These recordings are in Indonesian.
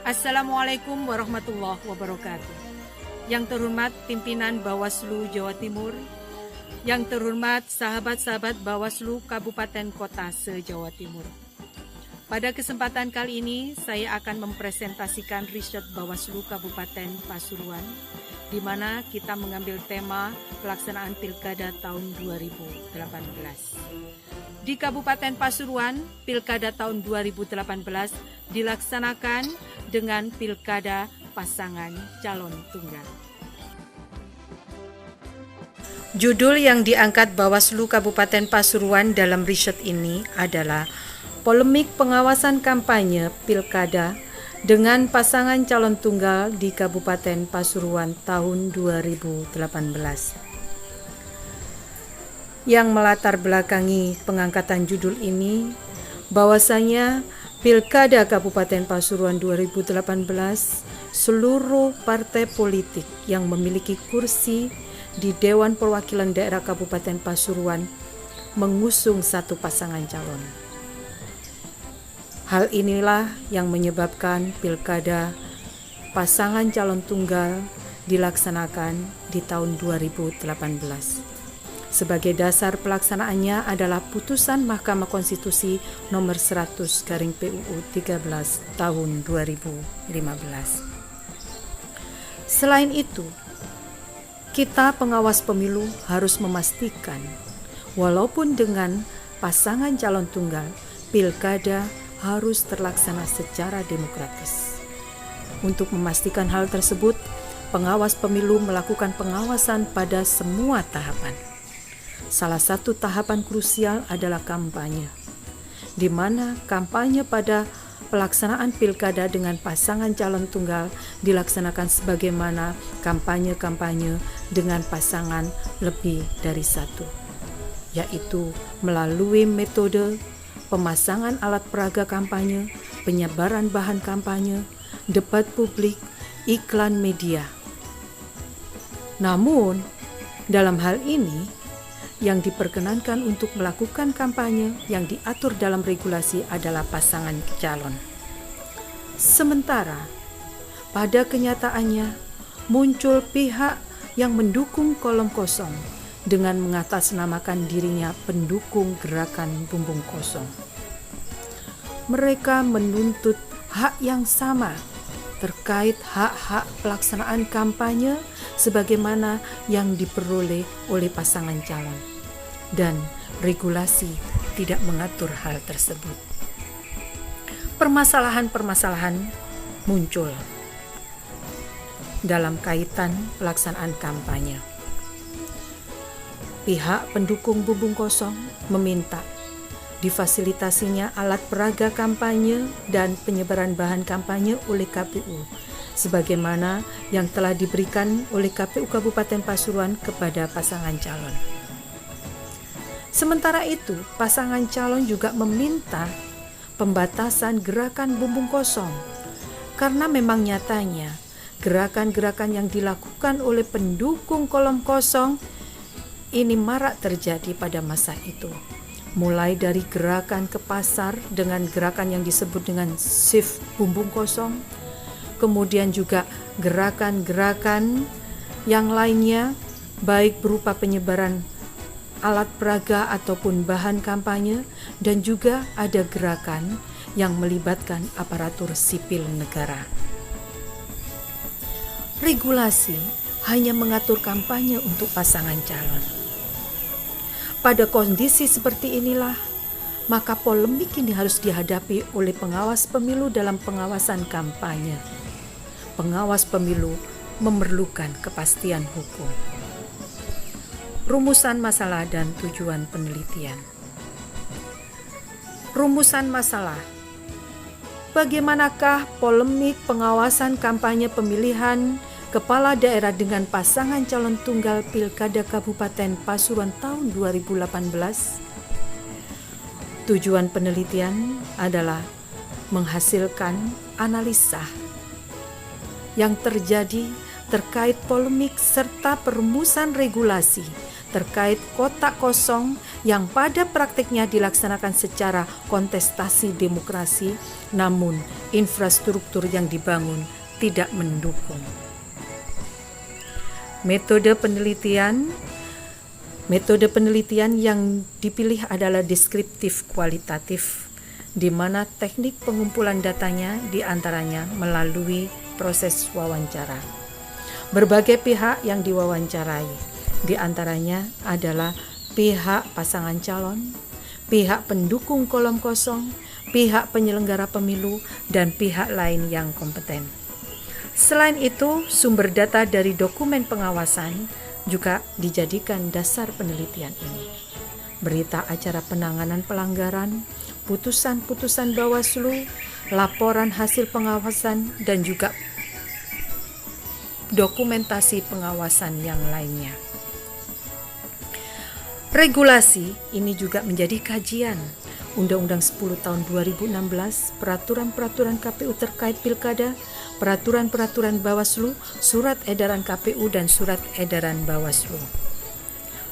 Assalamualaikum warahmatullahi wabarakatuh. Yang terhormat pimpinan Bawaslu Jawa Timur, yang terhormat sahabat-sahabat Bawaslu Kabupaten Kota se-Jawa Timur. Pada kesempatan kali ini saya akan mempresentasikan riset Bawaslu Kabupaten Pasuruan, di mana kita mengambil tema pelaksanaan Pilkada tahun 2018. Di Kabupaten Pasuruan, Pilkada tahun 2018 dilaksanakan dengan Pilkada pasangan calon tunggal. Judul yang diangkat Bawaslu Kabupaten Pasuruan dalam riset ini adalah Polemik Pengawasan Kampanye Pilkada dengan Pasangan Calon Tunggal di Kabupaten Pasuruan tahun 2018. Yang melatar belakangi pengangkatan judul ini bahwasanya Pilkada Kabupaten Pasuruan 2018 seluruh partai politik yang memiliki kursi di Dewan Perwakilan Daerah Kabupaten Pasuruan mengusung satu pasangan calon. Hal inilah yang menyebabkan Pilkada pasangan calon tunggal dilaksanakan di tahun 2018. Sebagai dasar pelaksanaannya adalah putusan Mahkamah Konstitusi nomor 100/PUU 13 tahun 2015. Selain itu, kita pengawas pemilu harus memastikan walaupun dengan pasangan calon tunggal, pilkada harus terlaksana secara demokratis. Untuk memastikan hal tersebut, pengawas pemilu melakukan pengawasan pada semua tahapan. Salah satu tahapan krusial adalah kampanye, di mana kampanye pada pelaksanaan pilkada dengan pasangan calon tunggal dilaksanakan sebagaimana kampanye-kampanye dengan pasangan lebih dari satu, yaitu melalui metode pemasangan alat peraga kampanye, penyebaran bahan kampanye, debat publik, iklan media. Namun, dalam hal ini, yang diperkenankan untuk melakukan kampanye yang diatur dalam regulasi adalah pasangan calon. Sementara, pada kenyataannya muncul pihak yang mendukung kolom kosong dengan mengatasnamakan dirinya pendukung gerakan bumbung kosong. Mereka menuntut hak yang sama terkait hak-hak pelaksanaan kampanye sebagaimana yang diperoleh oleh pasangan calon, dan regulasi tidak mengatur hal tersebut. Permasalahan-permasalahan muncul dalam kaitan pelaksanaan kampanye. Pihak pendukung bumbung kosong meminta difasilitasinya alat peraga kampanye dan penyebaran bahan kampanye oleh KPU sebagaimana yang telah diberikan oleh KPU Kabupaten Pasuruan kepada pasangan calon. Sementara itu, pasangan calon juga meminta pembatasan gerakan bumbung kosong karena memang nyatanya gerakan-gerakan yang dilakukan oleh pendukung kolom kosong ini marak terjadi pada masa itu. Mulai dari gerakan ke pasar dengan gerakan yang disebut dengan shift bumbung kosong, kemudian juga gerakan-gerakan yang lainnya, baik berupa penyebaran alat peraga ataupun bahan kampanye, dan juga ada gerakan yang melibatkan aparatur sipil negara. Regulasi hanya mengatur kampanye untuk pasangan calon. Pada kondisi seperti inilah, maka polemik ini harus dihadapi oleh pengawas pemilu dalam pengawasan kampanye. Pengawas pemilu memerlukan kepastian hukum. Rumusan masalah dan tujuan penelitian. Rumusan masalah. Bagaimanakah polemik pengawasan kampanye pemilihan Kepala Daerah dengan pasangan calon tunggal Pilkada Kabupaten Pasuruan tahun 2018? Tujuan penelitian adalah menghasilkan analisa yang terjadi terkait polemik serta perumusan regulasi terkait kotak kosong yang pada praktiknya dilaksanakan secara kontestasi demokrasi, namun infrastruktur yang dibangun tidak mendukung. Metode penelitian yang dipilih adalah deskriptif kualitatif, di mana teknik pengumpulan datanya diantaranya melalui proses wawancara. Berbagai pihak yang diwawancarai, diantaranya adalah pihak pasangan calon, pihak pendukung kolom kosong, pihak penyelenggara pemilu, dan pihak lain yang kompeten. Selain itu, sumber data dari dokumen pengawasan juga dijadikan dasar penelitian ini. Berita acara penanganan pelanggaran, putusan-putusan Bawaslu, laporan hasil pengawasan, dan juga dokumentasi pengawasan yang lainnya. Regulasi ini juga menjadi kajian Undang-Undang 10 tahun 2016, peraturan-peraturan KPU terkait pilkada, peraturan-peraturan Bawaslu, surat edaran KPU dan surat edaran Bawaslu.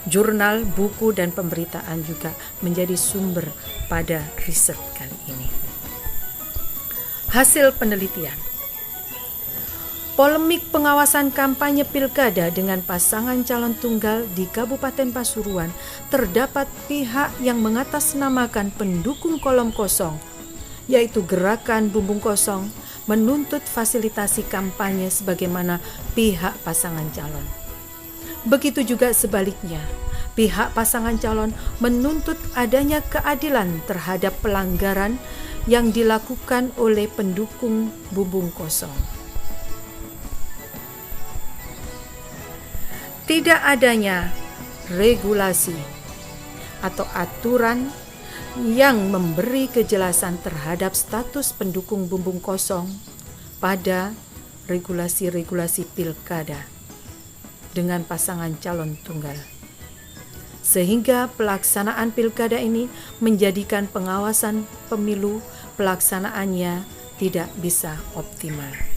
Jurnal, buku, dan pemberitaan juga menjadi sumber pada riset kali ini. Hasil penelitian. Polemik pengawasan kampanye pilkada dengan pasangan calon tunggal di Kabupaten Pasuruan, terdapat pihak yang mengatasnamakan pendukung kolom kosong, yaitu Gerakan Bumbung Kosong, menuntut fasilitasi kampanye sebagaimana pihak pasangan calon. Begitu juga sebaliknya, pihak pasangan calon menuntut adanya keadilan terhadap pelanggaran yang dilakukan oleh pendukung Bumbung Kosong. Tidak adanya regulasi atau aturan yang memberi kejelasan terhadap status pendukung bumbung kosong pada regulasi-regulasi pilkada dengan pasangan calon tunggal. Sehingga pelaksanaan pilkada ini menjadikan pengawasan pemilu pelaksanaannya tidak bisa optimal.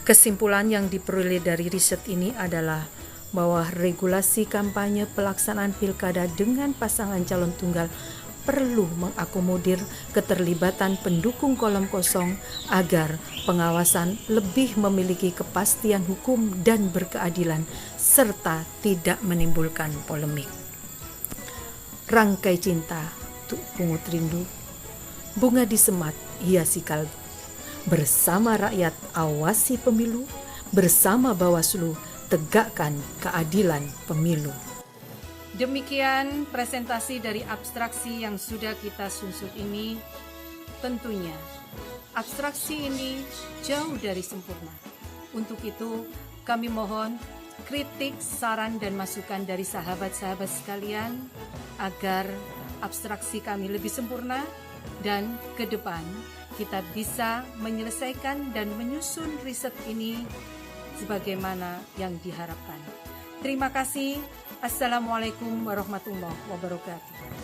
Kesimpulan yang diperoleh dari riset ini adalah bahwa regulasi kampanye pelaksanaan pilkada dengan pasangan calon tunggal perlu mengakomodir keterlibatan pendukung kolom kosong agar pengawasan lebih memiliki kepastian hukum dan berkeadilan serta tidak menimbulkan polemik. Rangkai cinta tuk pungut rindu, bunga di semat hiasi kalbu. Bersama rakyat awasi pemilu, bersama Bawaslu tegakkan keadilan pemilu. Demikian presentasi dari abstraksi yang sudah kita susun ini. Tentunya abstraksi ini jauh dari sempurna. Untuk itu kami mohon kritik, saran, dan masukan dari sahabat-sahabat sekalian agar abstraksi kami lebih sempurna dan ke depan kita bisa menyelesaikan dan menyusun riset ini sebagaimana yang diharapkan. Terima kasih. Assalamualaikum warahmatullahi wabarakatuh.